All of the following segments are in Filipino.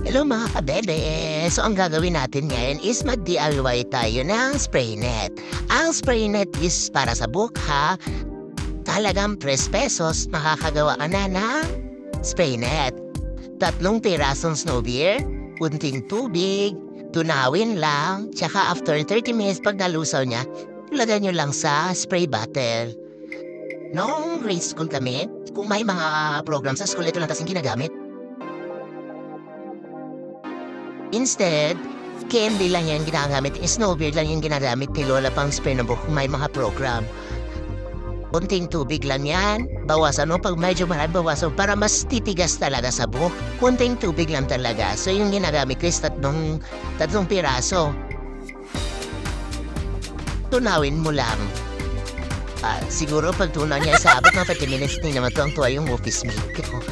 Hello mga kabebe! So ang gagawin natin ngayon is mag-DIY tayo ng spray net. Ang spray net is para sa buhok ha. Talagang 3 pesos makakagawa ka na ng spray net. 3 pirasong snow beer, kunting tubig, tunawin lang, tsaka after 30 minutes pag nalusaw niya, ilagay nyo lang sa spray bottle. Noong grade school kami, kung may mga program sa school, ito lang kasing ginagamit. Instead, candy lang yan ginagamit. Snowbeard lang yung ginagamit ni Lola pang spray ng buhok kung may mga program. Kunting tubig lang yan. Bawasan mo pag medyo marami, bawasan para mas titigas talaga sa buhok. Kunting tubig lang talaga. So yung ginagamit ko is tatlong piraso. Tunawin mo lang. Siguro pag tunaw niya sa abot mga 30 minutes, hindi naman tuwang-tuwa yung office mate ko.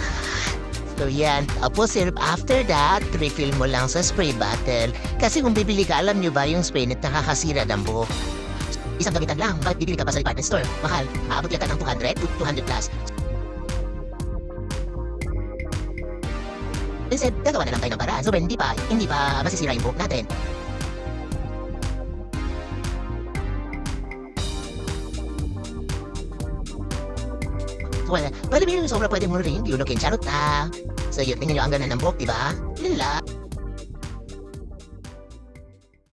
So yan, tapos after that, refill mo lang sa spray bottle. Kasi kung bibili ka, alam nyo ba yung spray net nakakasira ng buhok? Isang gamitan lang, bakit bibili ka pa sa department store? Mahal, aabot yata ng 200 to 200 plus. Instead, gagawa na lang tayo ng paraan. So hindi pa masisira yung buhok natin. Well, pwede mo yung sobra pwede mo rin, lunukin charot na. So yun, tingnan nyo ang ganda ng buhok, diba? Yun lang.